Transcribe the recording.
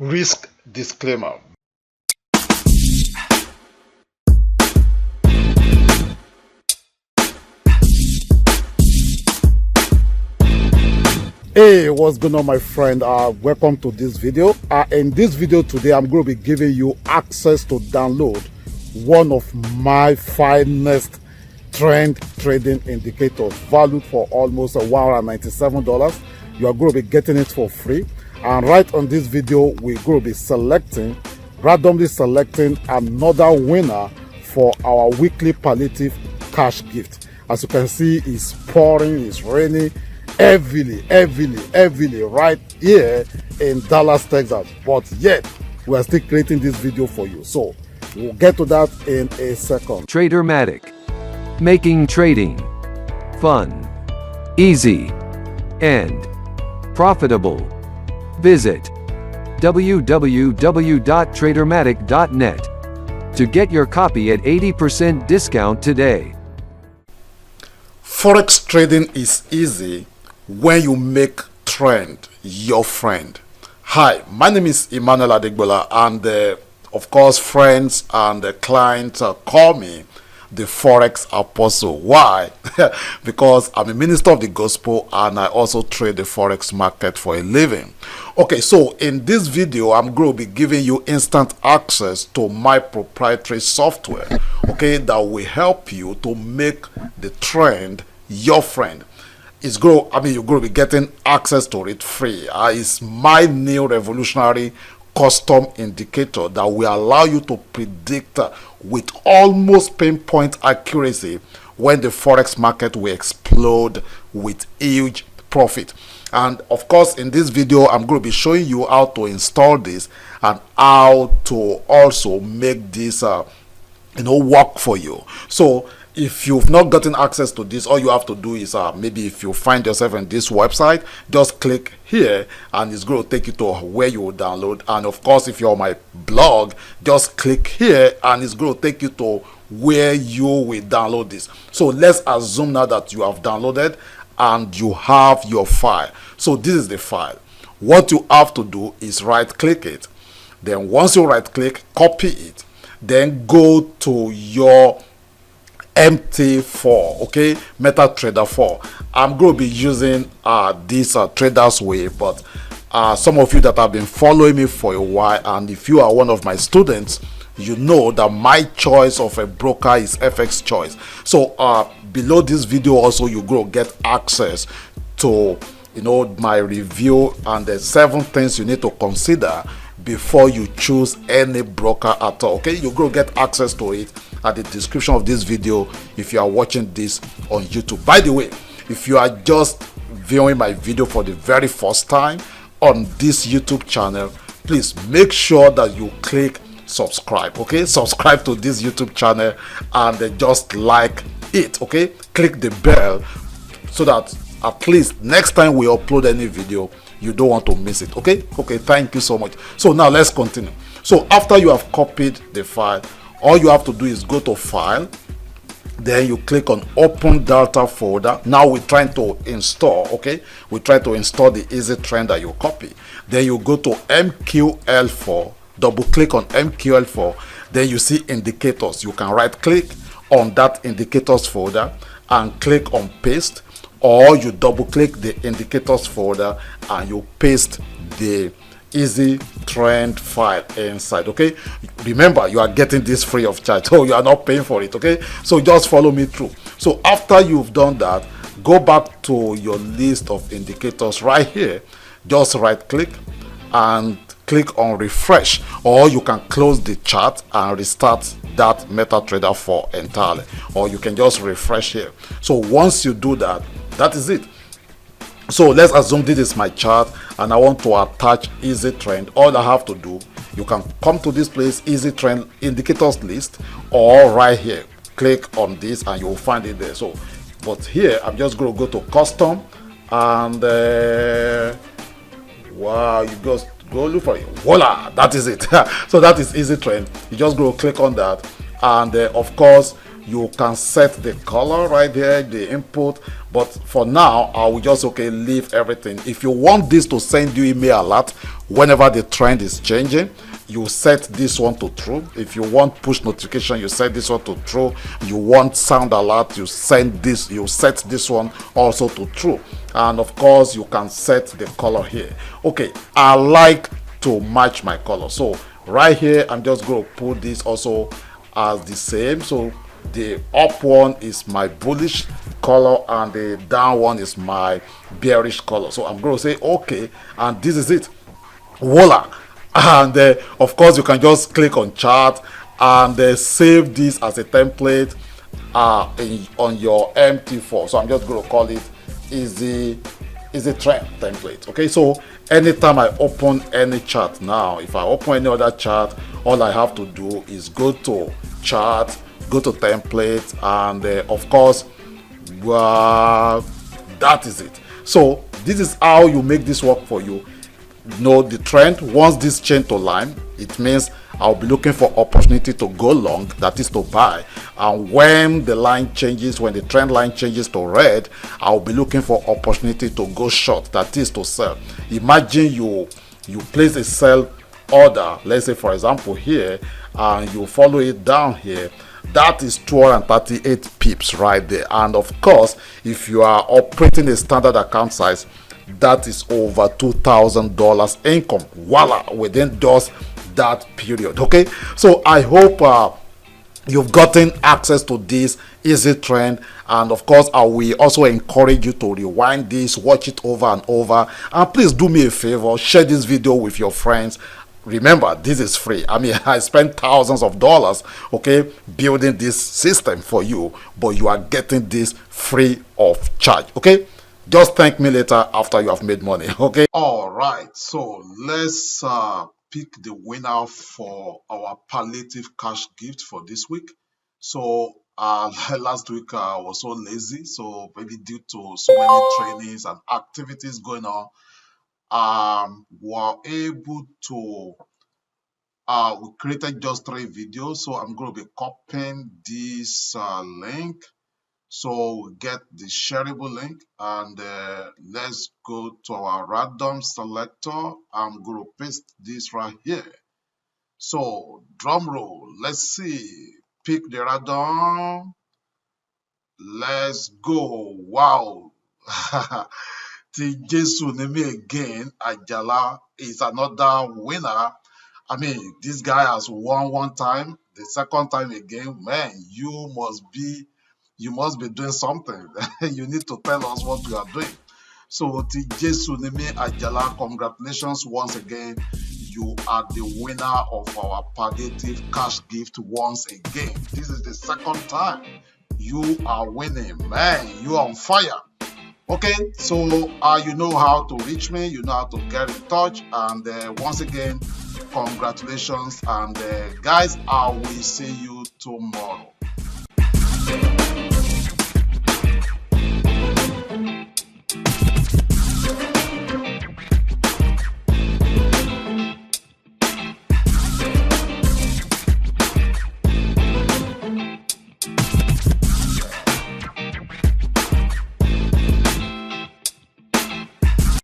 Risk disclaimer. Hey, what's going on, my friend? Welcome to this video. In this video today, I'm going to be giving you access to download one of my finest trend trading indicators valued for almost $197. You are going to be getting it for free. And right on this video, we're going to be randomly selecting another winner for our weekly palliative cash gift. As you can see, it's pouring, it's raining heavily right here in Dallas, Texas. But yet, we are still creating this video for you. So, we'll get to that in a second. Tradermatic. Making trading fun, easy, and profitable. Visit www.tradermatic.net to get your copy at 80% discount today. Forex trading is easy when you make trend your friend. Hi, my name is Emmanuel Adegbola, and of course friends and clients call me the Forex Apostle. Why? Because I'm a minister of the gospel and I also trade the Forex market for a living. Okay, so in this video, I'm going to be giving you instant access to my proprietary software, okay, that will help you to make the trend your friend. You're going to be getting access to it free. It's my new revolutionary custom indicator that will allow you to predict with almost pinpoint accuracy when the Forex market will explode with huge profit. And of course, in this video, I'm going to be showing you how to install this and how to also make this work for you. So if you've not gotten access to this, all you have to do is maybe if you find yourself in this website, just click here and it's going to take you to where you will download. And of course, if you're on my blog, just click here and it's going to take you to where you will download this. So let's assume now that you have downloaded and you have your file. So this is the file. What you have to do is right click it. Then once you right click, copy it. Then go to your MT4, okay, MetaTrader 4. I'm going to be using this Traders Way, but some of you that have been following me for a while, and if you are one of my students, you know that my choice of a broker is FX Choice. So below this video also, you go get access to my review and the 7 things you need to consider before you choose any broker at all. Okay, you go get access to it at the description of this video if you are watching this on YouTube. By the way, if you are just viewing my video for the very first time on this YouTube channel, please make sure that you click subscribe. Okay, subscribe to this YouTube channel and just like it. Okay, click the bell so that at least next time we upload any video, you don't want to miss it. Okay, thank you so much. So now let's continue. So after you have copied the file, all you have to do is go to file, then you click on open data folder. Now we're trying to install, okay, we try to install the easy trend that you copy. Then you go to MQL4, double click on MQL4, then you see indicators. You can right click on that indicators folder and click on paste, or you double click the indicators folder and you paste the easy trend file inside. Okay, remember you are getting this free of charge, so you are not paying for it. Okay, so just follow me through. So after you've done that, go back to your list of indicators right here, just right click and click on refresh, or you can close the chart and restart that MetaTrader 4 entirely, or you can just refresh here. So once you do that, that is it. So let's assume this is my chart and I want to attach easy trend. All I have to do, you can come to this place, easy trend indicators list, or right here click on this and you'll find it there. So but here I'm just going to go to custom and wow, you just go look for it. Voila, that is it. So that is easy trend. You just go click on that and of course you can set the color right there, the input. But for now, I will just leave everything. If you want this to send you email alert whenever the trend is changing, you set this one to true. If you want push notification, you set this one to true. You want sound alert, you set this one also to true. And of course, you can set the color here. Okay, I like to match my color, so right here I'm just going to put this also as the same. So the up one is my bullish color and the down one is my bearish color. So I'm going to say okay, and this is it. Voila. And of course you can just click on chart and save this as a template on your MT4. So I'm just going to call it easy trend template. Okay, so anytime I open any chart now, if I open any other chart, all I have to do is go to chart, go to template, and of course that is it. So this is how you make this work for you. Know the trend. Once this change to line, it means I'll be looking for opportunity to go long, that is to buy. And when the line changes, when the trend line changes to red, I'll be looking for opportunity to go short, that is to sell. Imagine you place a sell order, let's say for example here, and you follow it down here. That is 238 pips right there. And of course, if you are operating a standard account size, that is over $2,000 income, voila, within just that period. Okay, so I hope you've gotten access to this easy trend, and of course I will also encourage you to rewind this, watch it over and over, and please do me a favor, share this video with your friends. Remember, this is free. I mean, I spent thousands of dollars, okay, building this system for you, but you are getting this free of charge. Okay, just thank me later after you have made money. Okay, all right, so let's pick the winner for our palliative cash gift for this week. So last week I was so lazy, so maybe due to so many trainings and activities going on, were able to we created just 3 videos. So I'm going to be copying this link. So we get the shareable link, and let's go to our random selector. I'm going to paste this right here. So drum roll, let's see, pick the random, let's go. Wow. Jesu Nemi again, Ajala is another winner. I mean, this guy has won one time, the second time again. Man, you must be doing something. You need to tell us what you are doing. So Jesu Nemi Ajala, congratulations once again. You are the winner of our palliative cash gift once again. This is the second time you are winning. Man, you are on fire. Okay, so you know how to reach me, you know how to get in touch, and once again, congratulations, and guys, I will see you tomorrow.